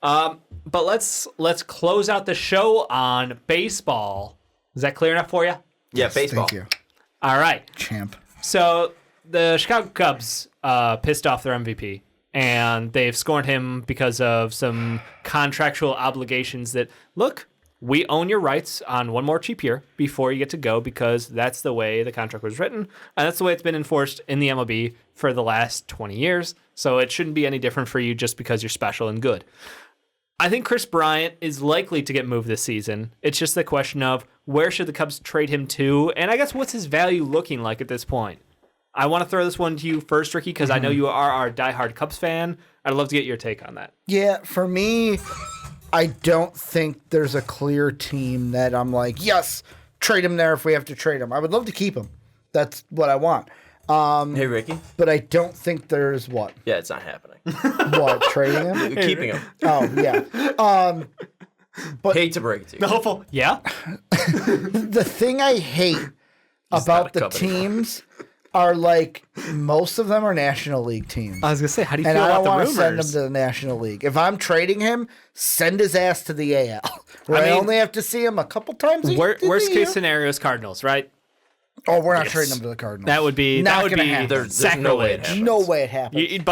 But let's close out the show on baseball. Is that clear enough for you? Yeah, baseball. Thank you. All right. Champ. So the Chicago Cubs pissed off their MVP, and they've scorned him because of some contractual obligations that, look, we own your rights on one more cheap year before you get to go because that's the way the contract was written, and that's the way it's been enforced in the MLB for the last 20 years. So it shouldn't be any different for you just because you're special and good. I think Kris Bryant is likely to get moved this season. It's just the question of where should the Cubs trade him to, and I guess what's his value looking like at this point? I want to throw this one to you first, Ricky, because I know you are our diehard Cubs fan. I'd love to get your take on that. Yeah, for me, I don't think there's a clear team that I'm like, yes, trade him there if we have to trade him. I would love to keep him. That's what I want. Hey, Ricky. But I don't think there's what? Yeah, it's not happening. What, trading him? Keeping him. Oh, yeah. But Hate to break it to you. The hopeful, yeah? the thing I hate about the teams are like most of them are National League teams. I was going to say, how do you And feel I about don't the want rumors? to send him to the National League. If I'm trading him, send his ass to the AL. Where I mean, only have to see him a couple times a year. Worst case scenario is Cardinals, right? Oh, we're not trading him to the Cardinals. That would be Not that would gonna be happen. There's no way it sacrilege. happens. No way it happens. You'd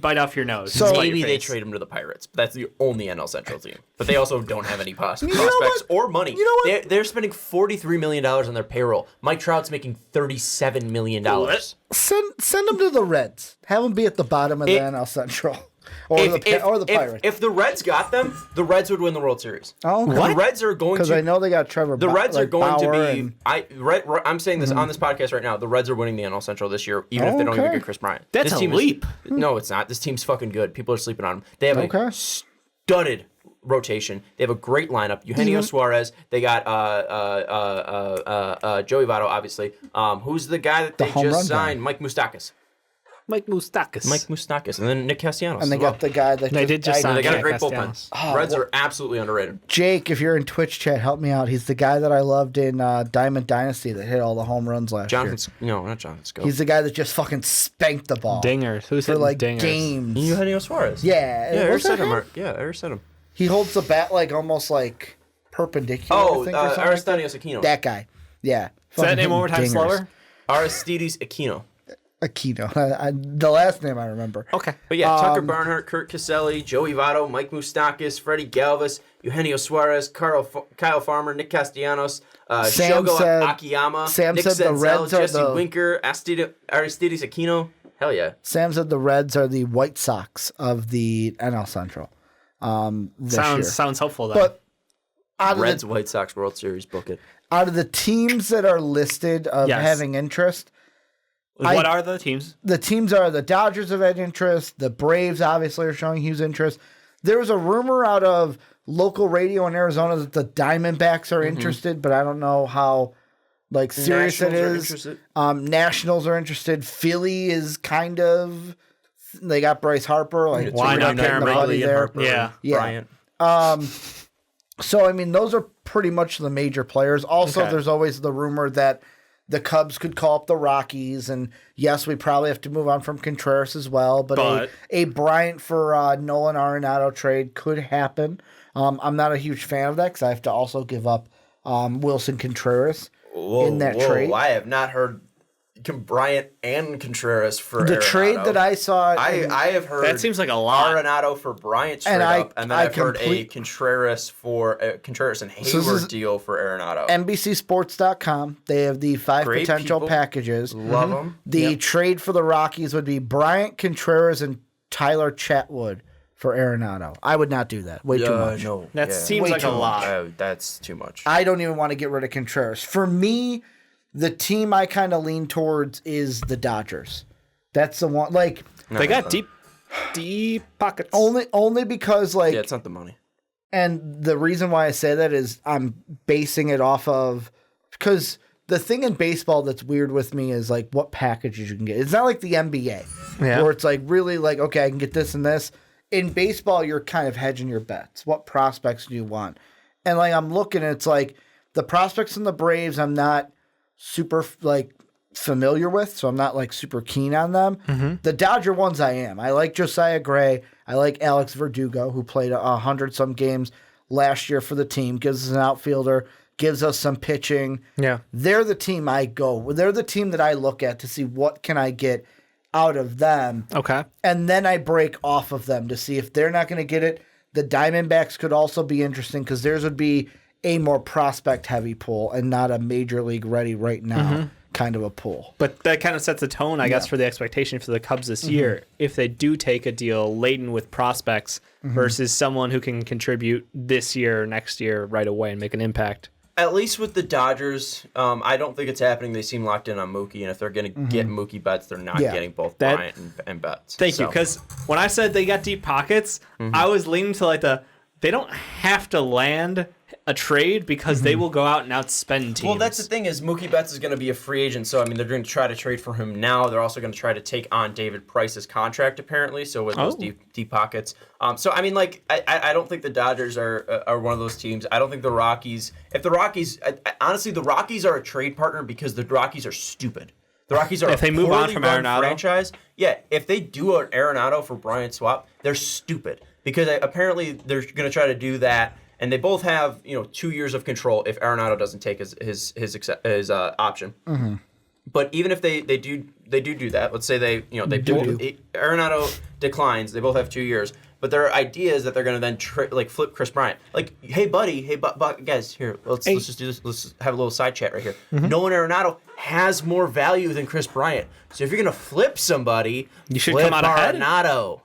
bite off your nose. So- Spite your Maybe they face. trade him to the Pirates, but that's the only NL Central team. But they also don't have any prospects what? or money. You know what? They're spending $43 million on their payroll. Mike Trout's making $37 million. Send him to the Reds. Have him be at the bottom of the NL Central. Or the Pirates. If the Reds got them, the Reds would win the World Series. Oh, okay. The Reds are going Because to. I know they got Trevor. The Reds are going Bauer to be. and- I'm saying this on this podcast right now. The Reds are winning the NL Central this year, even if they don't even Okay. get Kris Bryant. That's this a team leap. No, it's not. This team's fucking good. People are sleeping on them. They have Okay. a studded rotation. They have a great lineup. Eugenio Suarez. They got Joey Votto, obviously. Who's the guy that they home run just signed? guy. Mike Moustakas. Mike Moustakas. And then Nick Castellanos. And they got the guy that They did just sign They got a Nick great Castellanos. bullpen. Reds are absolutely underrated. Jake, if you're in Twitch chat, help me out. He's the guy that I loved in Diamond Dynasty that hit all the home runs last year. No, not Jonathan Scope. He's the guy that just fucking spanked the ball Dingers. Who's for hitting like dingers? games. Eugenio Suarez. Yeah, Yeah, I was that said him. him? Yeah, I said him. He holds the bat like almost like perpendicular. Oh, I think, or something like that. Aristides Aquino. That guy. Yeah. Say that Fucking name one more time hitting slower. Aristides Aquino. Aquino. The last name I remember. Okay. But yeah, Tucker Barnhart, Kurt Caselli, Joey Votto, Mike Moustakas, Freddie Galvis, Eugenio Suarez, Kyle Farmer, Nick Castellanos, Sam Shogo said- Akiyama, Sam Nick said the Senzel, Reds are Jesse the- Winker, Aristides Aquino. Hell yeah. Sam said the Reds are the White Sox of the NL Central. This year. Sounds hopeful though. But out of, Reds, White Sox, World Series, book it. out of the teams that are listed of Yes. having interest, what are the teams? the teams are the Dodgers have had interest. The Braves obviously are showing huge interest. There was a rumor out of local radio in Arizona that the Diamondbacks are interested, but I don't know how like serious Nationals it are is. interested. Nationals are interested. Philly is kind of. They got Bryce Harper. Like Why not pair him up? buddy there? Harper, Yeah. Yeah. Bryant. So, I mean, those are pretty much the major players. Also, Okay. there's always the rumor that the Cubs could call up the Rockies. And yes, we probably have to move on from Contreras as well. But a Bryant for Nolan Arenado trade could happen. I'm not a huge fan of that because I have to also give up Wilson Contreras in that trade. I have not heard Bryant and Contreras for The Arenado. trade that I saw. I have heard That seems like a lot. Arenado for Bryant straight And up, and then I've heard a complete- Contreras and this Hayward is- deal for Arenado. NBCSports.com. They have the 5 Great potential people. packages. Love them. The trade for the Rockies would be Bryant, Contreras, and Tyler Chatwood for Arenado. I would not do that. Way too much. No, That seems Way like a too lot. That's too much. I don't even want to get rid of Contreras. For me, the team I kind of lean towards is the Dodgers. That's the one. Like They got deep pockets. only because like, Yeah, it's not the money. and the reason why I say that is I'm basing it off of because the thing in baseball that's weird with me is like what packages you can get. It's not like the NBA where it's like really like okay, I can get this and this. In baseball, you're kind of hedging your bets. What prospects do you want? And like I'm looking, it's like the prospects in the Braves. I'm not super like familiar with, so I'm not like super keen on them. The Dodger ones I am. I like Josiah Gray. I like Alex Verdugo, who played 100-some games last year for the team, gives us an outfielder, gives us some pitching. Yeah. They're the team I go. They're the team that I look at to see what can I get out of them. Okay. And then I break off of them to see if they're not going to get it. The Diamondbacks could also be interesting because theirs would be a more prospect-heavy pool and not a major league ready right now kind of a pool. But that kind of sets a tone, I guess, for the expectation for the Cubs this year. If they do take a deal laden with prospects versus someone who can contribute this year or next year right away and make an impact. At least with the Dodgers, I don't think it's happening. They seem locked in on Mookie, and if they're going to get Mookie Betts, they're not getting both Bryant and Betts. Thank you, because when I said they got deep pockets, I was leaning to like they don't have to land a trade because they will go out and outspend teams. Well, that's the thing is Mookie Betts is going to be a free agent, so I mean they're going to try to trade for him now. They're also going to try to take on David Price's contract apparently. So with those deep pockets, so I mean like I don't think the Dodgers are one of those teams. I don't think the Rockies. If the Rockies, honestly, the Rockies are a trade partner because the Rockies are stupid. The Rockies are if they move on from Arenado franchise. Yeah, if they do an Arenado for Bryant swap, they're stupid because apparently they're going to try to do that. And they both have, 2 years of control if Arenado doesn't take his option. But even if they do that, let's say they Arenado declines, they both have 2 years. But their idea is that they're going to then flip Kris Bryant. Like, hey buddy, guys, here, let's just do this. Let's have a little side chat right here. Nolan Arenado has more value than Kris Bryant. So if you're going to flip somebody, you should come out ahead. Arenado.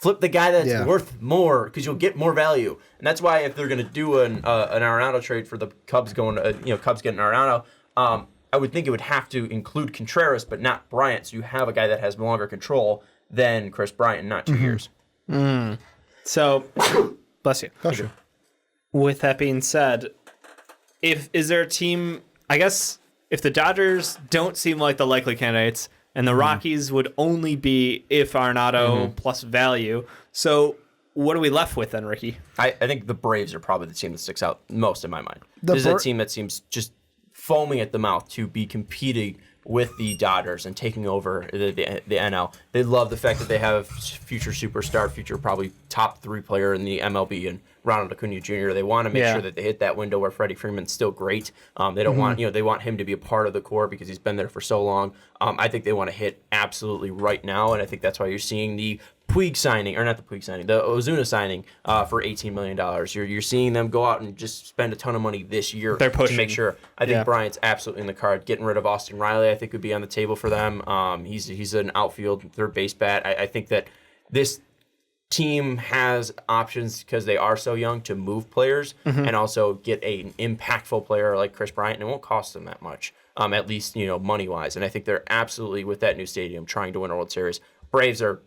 Flip the guy that's worth more because you'll get more value, and that's why if they're going to do an Arenado trade for the Cubs Cubs getting Arenado, I would think it would have to include Contreras, but not Bryant. So you have a guy that has longer control than Kris Bryant in not 2 years. So, bless you. Bless you. With that being said, is there a team? I guess if the Dodgers don't seem like the likely candidates. And the Rockies would only be if Arenado plus value. So what are we left with then, Ricky? I think the Braves are probably the team that sticks out most in my mind. This is a team that seems just foaming at the mouth to be competing with the Dodgers and taking over the NL. They love the fact that they have future superstar, future probably top 3 player in the MLB and Ronald Acuna Jr. They want to make sure that they hit that window where Freddie Freeman's still great. They don't want, they want him to be a part of the core because he's been there for so long. I think they want to hit absolutely right now, and I think that's why you're seeing the Puig signing, or not the Puig signing, the Ozuna signing for $18 million. You're seeing them go out and just spend a ton of money this year to make sure. I think Bryant's absolutely in the card. Getting rid of Austin Riley, I think, would be on the table for them. He's an outfield third base bat. I think that this team has options because they are so young to move players and also get an impactful player like Kris Bryant, and it won't cost them that much, at least money-wise. And I think they're absolutely, with that new stadium, trying to win a World Series. Braves are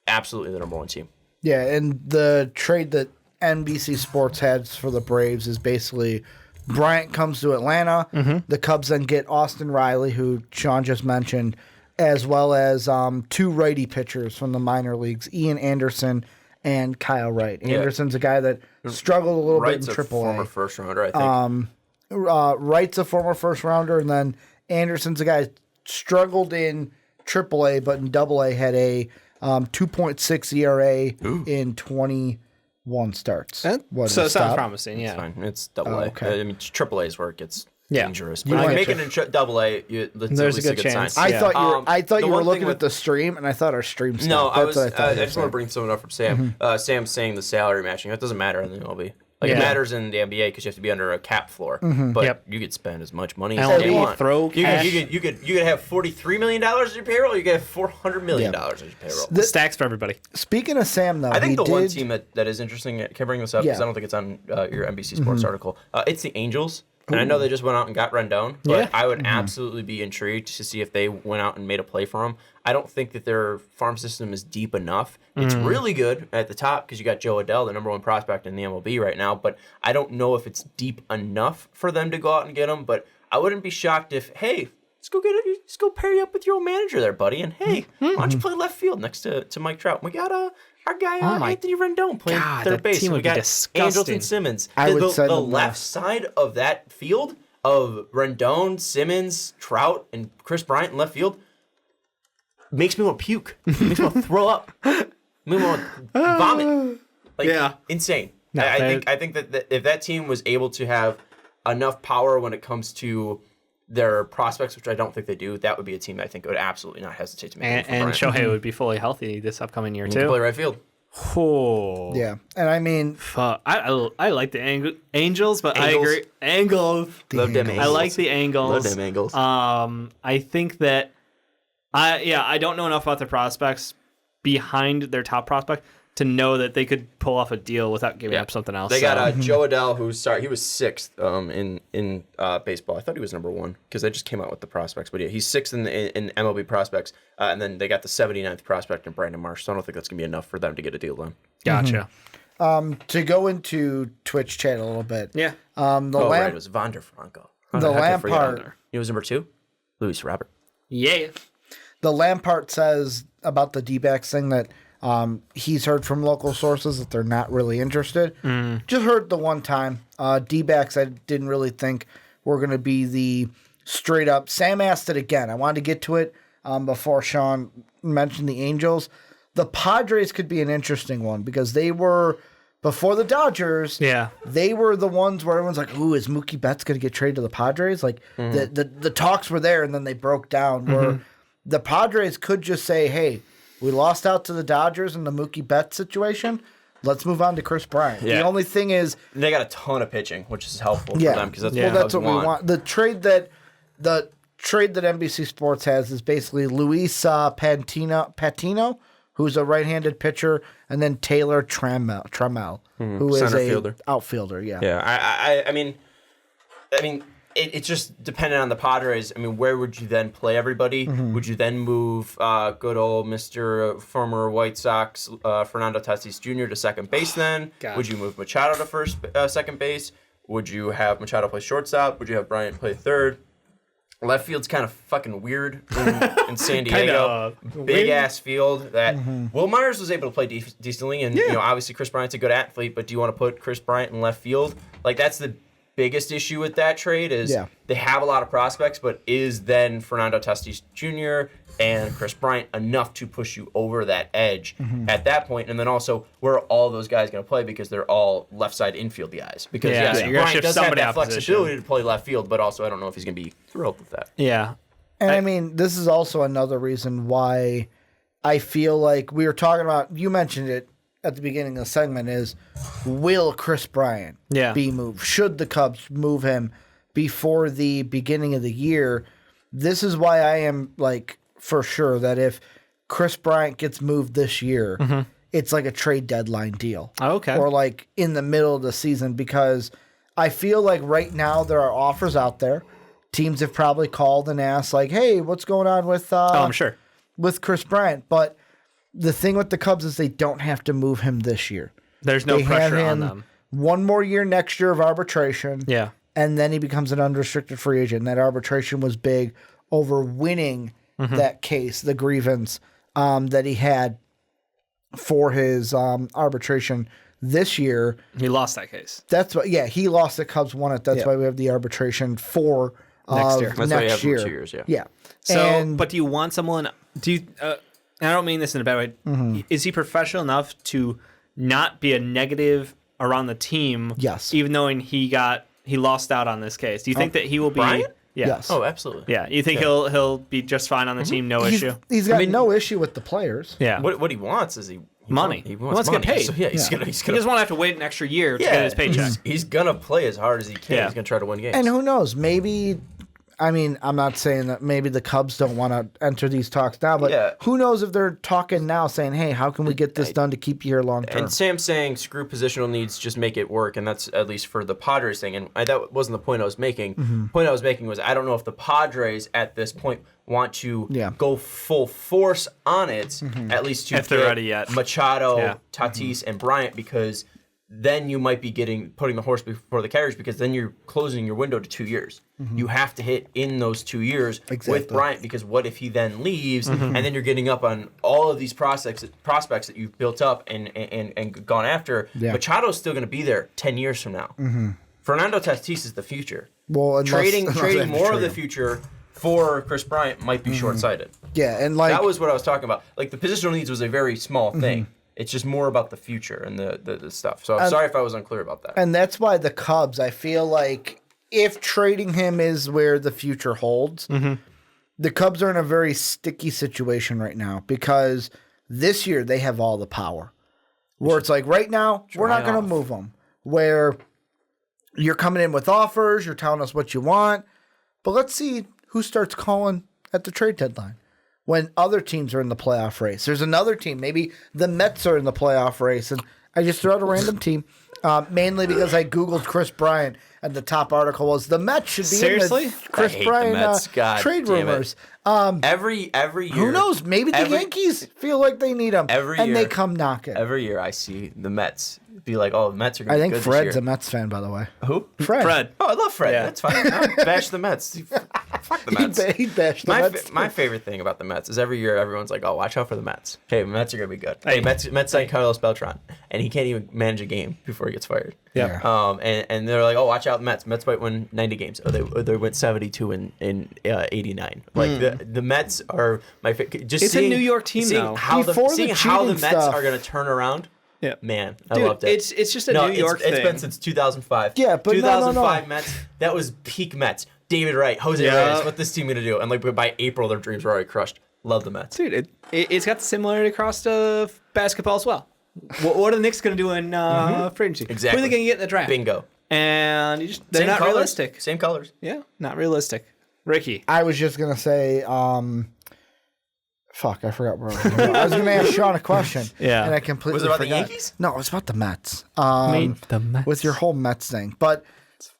absolutely the number 1 team. Yeah, and the trade that NBC Sports has for the Braves is basically Bryant comes to Atlanta. The Cubs then get Austin Riley, who Sean just mentioned, as well as 2 righty pitchers from the minor leagues, Ian Anderson and Kyle Wright. Anderson's a guy that struggled a little bit in AAA. Former first rounder, I think. Wright's a former first rounder, and then Anderson's a guy that struggled in AAA, but in AA had a 2.6 ERA in 21 starts. So it sounds promising, yeah. It's fine. It's AA. Okay. I mean, AAA is where it gets dangerous. You But making it in AA, there's a good chance. Sign. I thought you were looking at the stream, and I thought our stream stopped. No, I just want to bring something up from Sam. Sam's saying the salary matching. That doesn't matter in the MLB. It matters in the NBA because you have to be under a cap floor. But you could spend as much money as you want. Throw cash. You could have $43 million as your payroll. You could have $400 million as your payroll. The stacks for everybody. Speaking of Sam, though, I think one team that is interesting. Can I bring this up because I don't think it's on your NBC Sports article. It's the Angels. And I know they just went out and got Rendon, but I would absolutely be intrigued to see if they went out and made a play for him. I don't think that their farm system is deep enough. It's really good at the top because you got Joe Adell, the number 1 prospect in the MLB right now, but I don't know if it's deep enough for them to go out and get him. But I wouldn't be shocked if, hey, let's go pair you up with your old manager there, buddy, and hey, why don't you play left field next to Mike Trout? We got our guy Anthony Rendon playing third base. Team would we got disgusting. Angels and Simmons. I would send the them left side of that field of Rendon, Simmons, Trout, and Kris Bryant in left field makes me want to puke. Makes me want to throw up. Move on. Vomit. Like, Yeah. insane. No, I think that if that team was able to have enough power when it comes to their prospects, which I don't think they do, that would be a team that I think would absolutely not hesitate to make it. And Shohei would be fully healthy this upcoming year, too. Play right field. Oh. Yeah, and I mean, Fuck. I like the Angels, but I Angles. agree. Angles. Love them Angles. I like the Angles. Love them Angles. I think that I don't know enough about their prospects behind their top prospect to know that they could pull off a deal without giving up something else. They got Joe Adell, he was sixth in baseball. I thought he was number one because I just came out with the prospects. But yeah, he's sixth in MLB prospects. And then they got the 79th prospect in Brandon Marsh. So I don't think that's going to be enough for them to get a deal done. Gotcha. to go into Twitch chat a little bit. Yeah. Right, it was Wander Franco. The Lampard. He was number 2? Luis Robert. Yeah. The Lampard says about the D-backs thing that he's heard from local sources that they're not really interested. Just heard the one time. D-backs I didn't really think were going to be the straight up. Sam asked it again. I wanted to get to it before Sean mentioned the Angels. The Padres could be an interesting one because they were, before the Dodgers, they were the ones where everyone's like, ooh, is Mookie Betts going to get traded to the Padres? Like, the talks were there and then they broke down where the Padres could just say, hey, we lost out to the Dodgers in the Mookie Betts situation. Let's move on to Kris Bryant. Yeah. The only thing is, they got a ton of pitching, which is helpful for them because that's what we want. The trade that NBC Sports has is basically Luis Patino, who's a right-handed pitcher, and then Taylor Trammell, who is Center outfielder. Yeah. Yeah. I mean, it's just dependent on the Padres. I mean, where would you then play everybody? Would you then move good old Mr. former White Sox Fernando Tatis Jr. to second base then? Would you move Machado to second base? Would you have Machado play shortstop? Would you have Bryant play third? Left field's kind of fucking weird in San Diego. Big ass field that Will Myers was able to play decently, and obviously Kris Bryant's a good athlete. But do you want to put Kris Bryant in left field? Like, that's the biggest issue with that trade is they have a lot of prospects, but is then Fernando Tatis Jr. and Kris Bryant enough to push you over that edge at that point? And then also, where are all those guys going to play because they're all left side infield guys? Because Bryant does have that flexibility to play left field, but also I don't know if he's going to be thrilled with that. Yeah. And I mean, this is also another reason why I feel like we were talking about, you mentioned it at the beginning of the segment, is will Kris Bryant be moved? Should the Cubs move him before the beginning of the year? This is why I am like for sure that if Kris Bryant gets moved this year, it's like a trade deadline deal. Okay. Or like in the middle of the season, because I feel like right now there are offers out there. Teams have probably called and asked like, hey, what's going on with I'm sure. with Kris Bryant? But the thing with the Cubs is they don't have to move him this year. There's no pressure on them. One more year next year of arbitration. Yeah. And then he becomes an unrestricted free agent. And that arbitration was big over winning that case, the grievance that he had for his arbitration this year. He lost that case. That's what. Yeah, he lost. The Cubs won it. That's why we have the arbitration for next year. That's why you have 2 years. Yeah. So, but do you want someone? Do you? I don't mean this in a bad way. Is he professional enough to not be a negative around the team? Yes. Even though he lost out on this case. Do you think that he will be? Bryant? Yeah. Yes. Oh, absolutely. Yeah. You think he'll be just fine on the team? No issue. He's got no issue with the players. Yeah. What he wants is money. He wants money. to get paid. So, he's gonna. He doesn't want to have to wait an extra year to get his paycheck. He's gonna play as hard as he can. He's gonna try to win games. And who knows? Maybe. I mean, I'm not saying that maybe the Cubs don't want to enter these talks now, but who knows if they're talking now saying, hey, how can we get this done to keep you here long term? And Sam's saying screw positional needs, just make it work, and that's at least for the Padres thing. And that wasn't the point I was making. The point I was making was I don't know if the Padres at this point want to go full force on it, at least to if they're ready yet. Machado, Tatis, and Bryant, because then you might be putting the horse before the carriage, because then you're closing your window to 2 years. You have to hit in those 2 years with Bryant, because what if he then leaves and then you're getting up on all of these prospects that you've built up and gone after. Machado's still going to be there 10 years from now. Fernando Tatis is the future. Well, trading more of the future for Kris Bryant might be short-sighted. Yeah, and like that was what I was talking about. Like, the positional needs was a very small thing. It's just more about the future and the stuff. So I'm sorry if I was unclear about that. And that's why the Cubs, I feel like if trading him is where the future holds, the Cubs are in a very sticky situation right now because this year they have all the power. Where it's like right now, we're not going to move him. Where you're coming in with offers, you're telling us what you want, but let's see who starts calling at the trade deadline. When other teams are in the playoff race. There's another team. Maybe the Mets are in the playoff race. And I just threw out a random team, mainly because I Googled Kris Bryant, and the top article was the Mets should be in the Kris Bryant trade rumors. Every year. Who knows? Maybe the Yankees feel like they need him, and they come knocking. Every year I see the Mets be like, oh, the Mets are going to be good this year. I think Fred's a Mets fan, by the way. Who? Fred. Oh, I love Fred. Yeah. That's fine. Bash the Mets. Fuck the Mets. He'd bash the Mets. My favorite thing about the Mets is every year everyone's like, oh, watch out for the Mets. Hey, the Mets are going to be good. Hey, Mets signed Carlos Beltran, and he can't even manage a game before he gets fired. Yeah. And they're like, oh, watch out, Mets. Mets might win 90 games. Oh, they went 72 in 89. Like the Mets are my favorite. It's a New York team now. How the Mets are going to turn around. Yeah, man, I loved it. It's just a New York thing. It's been since 2005. Yeah, but 2005 Mets. That was peak Mets. David Wright, Jose Reyes. What this team gonna do? And like by April, their dreams were already crushed. Love the Mets, dude. It's got the similarity across basketball as well. What are the Knicks gonna do in free agency? Exactly. Who are they gonna get in the draft? Bingo. And they're not realistic. Same colors. Yeah, not realistic. Ricky, I was just gonna say. Fuck, I forgot where I was going. I was going to ask Sean a question. Yeah. And I completely forgot. Was it about the Yankees? No, it was about the Mets. The Mets. With your whole Mets thing. But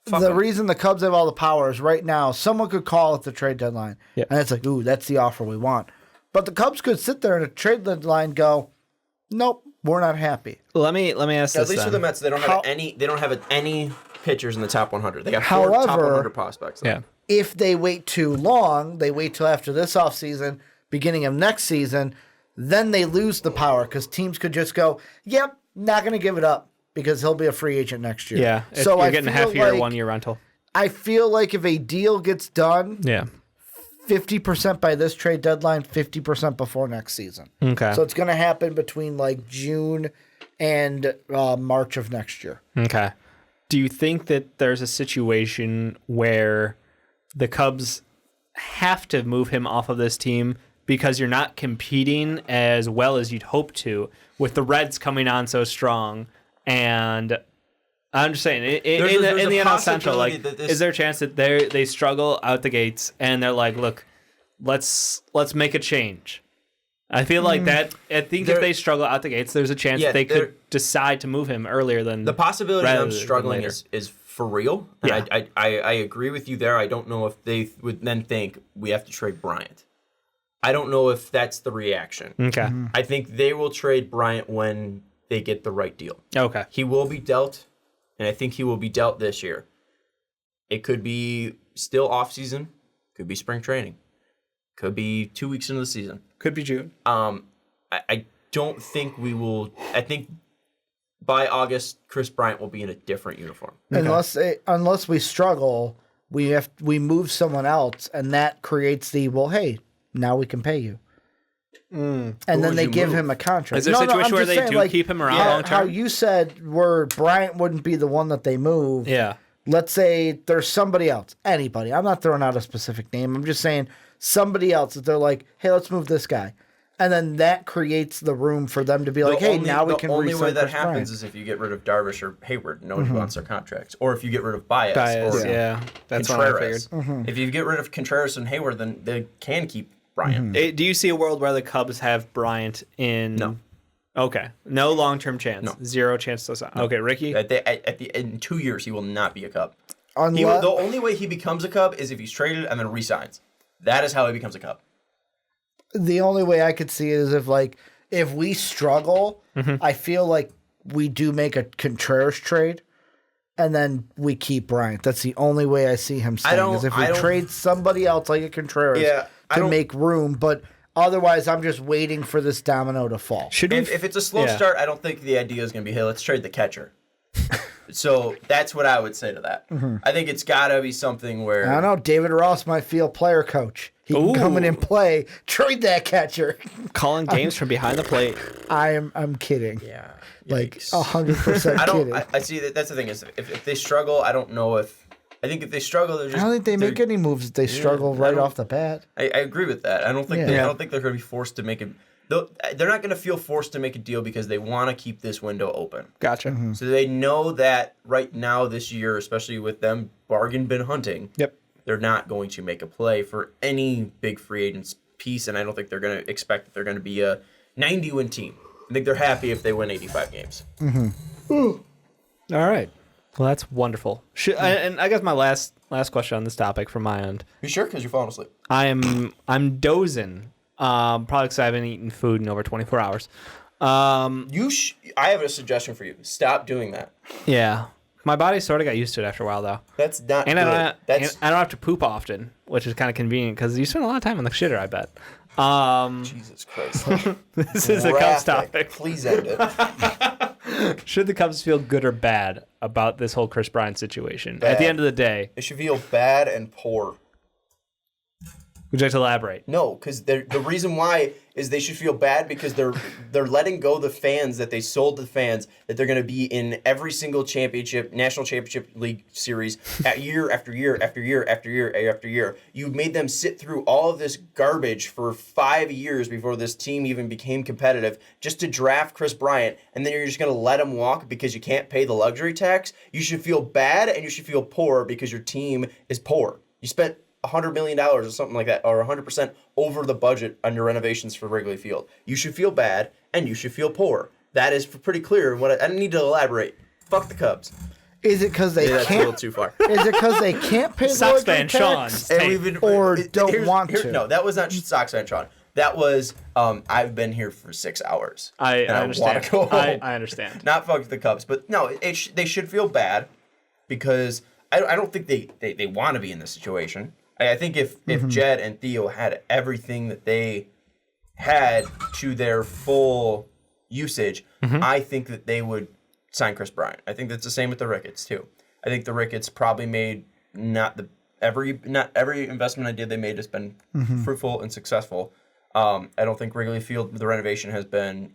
the reason the Cubs have all the power is right now, someone could call at the trade deadline. Yep. And it's like, ooh, that's the offer we want. But the Cubs could sit there at a trade deadline go, nope, we're not happy. Let me ask this. At least with the Mets, they don't have any pitchers in the top 100. They got four top 100 prospects. Yeah. If they wait too long, they wait till after this offseason, beginning of next season, then they lose the power because teams could just go, yep, not going to give it up because he'll be a free agent next year. Yeah, so you're getting a half-year, one-year rental. I feel like if a deal gets done, 50% by this trade deadline, 50% before next season. Okay. So it's going to happen between like June and March of next year. Okay. Do you think that there's a situation where the Cubs have to move him off of this team because you're not competing as well as you'd hope to with the Reds coming on so strong? And I'm just saying, in the NL Central, like, is there a chance that they struggle out the gates and they're like, look, let's make a change? I feel like that. I think if they struggle out the gates, there's a chance that they could decide to move him earlier than the possibility of them struggling is for real. And I agree with you there. I don't know if they would then think we have to trade Bryant. I don't know if that's the reaction. Okay. Mm-hmm. I think they will trade Bryant when they get the right deal. Okay. He will be dealt, and I think he will be dealt this year. It could be still off season, could be spring training, could be 2 weeks into the season, could be June. I don't think we will. I think by August, Kris Bryant will be in a different uniform. Okay. Unless we struggle, we move someone else, and that creates the hey, now we can pay you. And then they give him a contract. Is there a situation where they do keep him around long term? How you said where Bryant wouldn't be the one that they move. Yeah. Let's say there's somebody else, anybody. I'm not throwing out a specific name. I'm just saying somebody else that they're like, hey, let's move this guy. And then that creates the room for them to be like, hey, now we can re-sign Kris Bryant. The only way that happens is if you get rid of Darvish or Hayward, no one wants their contracts. Or if you get rid of Baez or that's what I figured. If you get rid of Contreras and Hayward, then they can keep Bryant. Do you see a world where the Cubs have Bryant in? No. Okay. No long-term chance. No. Zero chance to sign. No. Okay, Ricky? In 2 years, he will not be a Cub. Unless, the only way he becomes a Cub is if he's traded and then re-signs. That is how he becomes a Cub. The only way I could see it is if we struggle, I feel like we do make a Contreras trade, and then we keep Bryant. That's the only way I see him staying. Is if we trade somebody else like a Contreras to make room, but otherwise I'm just waiting for this domino to fall. If it's a slow start, I don't think the idea is going to be, hey, let's trade the catcher. So that's what I would say to that. I think it's got to be something where... I don't know. David Ross might feel player coach. He can come in and play. Trade that catcher. Calling games from behind the plate. I'm kidding. Yeah. Like 100% kidding. I see that's the thing is if they struggle, I don't know if... I think if they struggle, they're just... I don't think they make any moves if they struggle right off the bat. I agree with that. I don't think I don't think they're going to be forced to make it... They're not going to feel forced to make a deal because they want to keep this window open. Gotcha. Mm-hmm. So they know that right now this year, especially with them bargain bin hunting, they're not going to make a play for any big free agents piece, and I don't think they're going to expect that they're going to be a 90-win team. I think they're happy if they win 85 games. Mm-hmm. All right. Well, that's wonderful. And I guess my last question on this topic from my end. You sure? Because you're falling asleep. I'm dozing. Probably because I haven't eaten food in over 24 hours. I have a suggestion for you. Stop doing that. Yeah. My body sort of got used to it after a while, though. That's not good. And I don't have to poop often, which is kind of convenient because you spend a lot of time on the shitter, I bet. Jesus Christ. This is a Cubs topic. Please end it. Should the Cubs feel good or bad about this whole Kris Bryant situation? Bad. At the end of the day. They should feel bad and poor. Would you like to elaborate? No, because the reason why is they should feel bad because they're letting go the fans that they sold to the fans that they're going to be in every single national championship league series at year after year after year after year after year. You made them sit through all of this garbage for 5 years before this team even became competitive just to draft Kris Bryant, and then you're just going to let him walk because you can't pay the luxury tax. You should feel bad and you should feel poor because your team is poor. You spent $100 million or something like that, or 100% over the budget on your renovations for Wrigley Field. You should feel bad, and you should feel poor. That is pretty clear. I don't need to elaborate. Fuck the Cubs. Is it because they that's can't? A little too far. Is it because they can't pay the Sox fan Sean, or don't want to? No, that was not Sox fan Sean. That was I've been here for 6 hours. I understand. Want to go home. I understand. Not fuck the Cubs, but no, they should feel bad because I don't think they want to be in this situation. I think if Jed and Theo had everything that they had to their full usage, I think that they would sign Kris Bryant. I think that's the same with the Ricketts too. I think the Ricketts probably made not every investment I did they made has been fruitful and successful. I don't think Wrigley Field, the renovation has been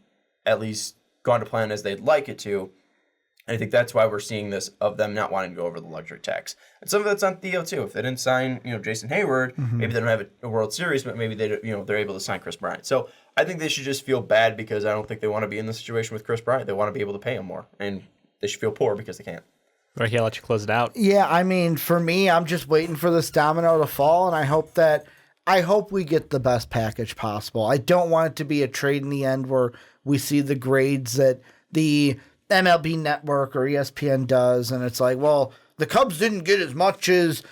at least gone to plan as they'd like it to. And I think that's why we're seeing this of them not wanting to go over the luxury tax. And some of that's on Theo too. If they didn't sign, Jason Hayward, maybe they don't have a World Series, but maybe they're able to sign Kris Bryant. So I think they should just feel bad because I don't think they want to be in the situation with Kris Bryant. They want to be able to pay him more, and they should feel poor because they can't. Ricky, I'll let you close it out. Yeah, I mean, for me, I'm just waiting for this domino to fall, and I hope we get the best package possible. I don't want it to be a trade in the end where we see the grades that the MLB Network or ESPN does, and it's like, well, the Cubs didn't get as much as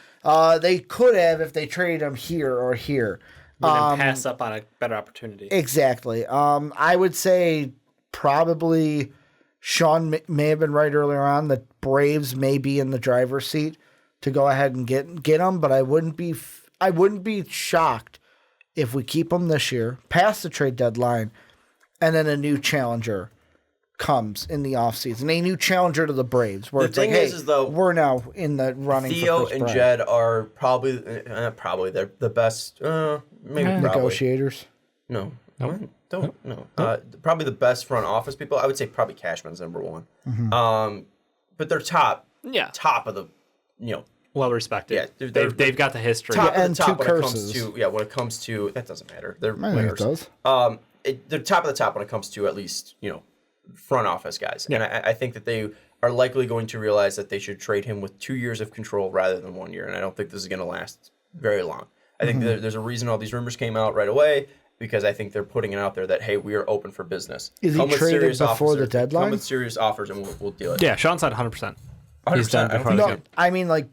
they could have if they traded them here or here. Pass up on a better opportunity. Exactly. I would say probably Sean may have been right earlier on that Braves may be in the driver's seat to go ahead and get them, but I wouldn't be shocked if we keep them this year, past the trade deadline, and then a new challenger comes in the offseason, a new challenger to the Braves, where it's like, hey, we're now in the running. Theo for Kris and Bryant. Jed are probably they're the best. Maybe negotiators. No, probably the best front office people. I would say probably Cashman's number one. But they're top of the well respected. Yeah, they've got the history. Top and of the top two curses. When it comes to that doesn't matter. They're I think winners. it does. They're top of the top when it comes to at least front office guys. Yeah. And I think that they are likely going to realize that they should trade him with 2 years of control rather than 1 year. And I don't think this is going to last very long. I think there's a reason all these rumors came out right away because I think they're putting it out there that, hey, we are open for business. Is he traded before the deadline? Come with serious offers and we'll deal it. Yeah, Sean said 100%. 100%. He's done before the No, game. I mean like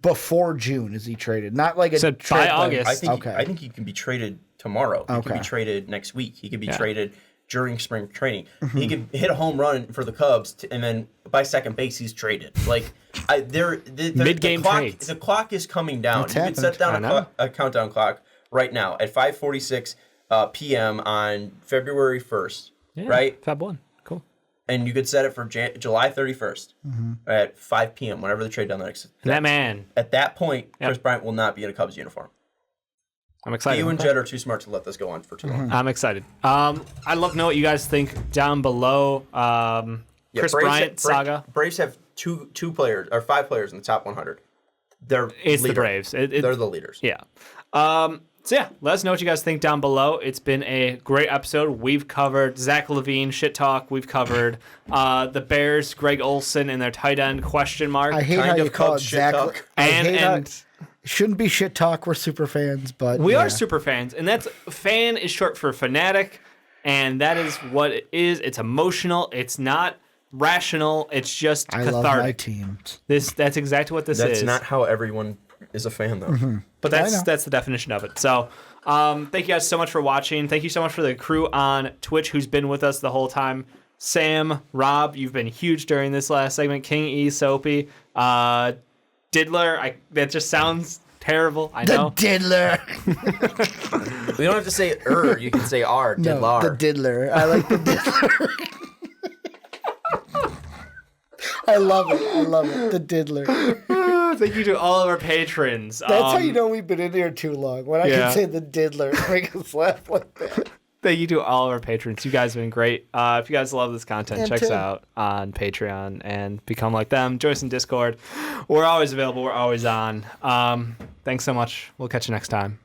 before June is he traded? Not like a Said trade by August. I think he can be traded tomorrow. He can be traded next week. He could be traded during spring training. He could hit a home run for the Cubs, and then by second base, he's traded. Like, mid-game trades. The clock is coming down. It's you can set happened. down a countdown clock right now at 5:46 p.m. on February 1st, right? Feb 1. Cool. and you could set it for July 31st at 5 p.m. whenever the trade deadline. That man. At that point, Kris Bryant will not be in a Cubs uniform. I'm excited. You and Jed are too smart to let this go on for too long. I'm excited. I'd love to know what you guys think down below. Kris Bryant saga. Braves have two players or 5 players in the top 100. It's the Braves. They're the leaders. Yeah. So yeah, let us know what you guys think down below. It's been a great episode. We've covered Zach Levine shit talk. We've covered the Bears, Greg Olson, and their tight end question mark. I hate how you call it Zach. And it shouldn't be shit talk. We're super fans, but we are super fans, and that's fan is short for fanatic, and that is what it is. It's emotional. It's not rational. It's just cathartic. I love my team. That's exactly what this is. That's not how everyone is a fan, though. But that's the definition of it. So thank you guys so much for watching. Thank you so much for the crew on Twitch who's been with us the whole time. Sam, Rob, you've been huge during this last segment. King E, Soapy, Diddler. That just sounds terrible. I know. The Diddler. You don't have to say you can say R. Diddler. No, the Diddler. I like the Diddler. I love it. The Diddler. Thank you to all of our patrons. That's how you know we've been in here too long. When I can say the Diddler and make us laugh like that. Thank you to all of our patrons. You guys have been great. If you guys love this content, check us out on Patreon and become like them. Join us in Discord. We're always available. We're always on. Thanks so much. We'll catch you next time.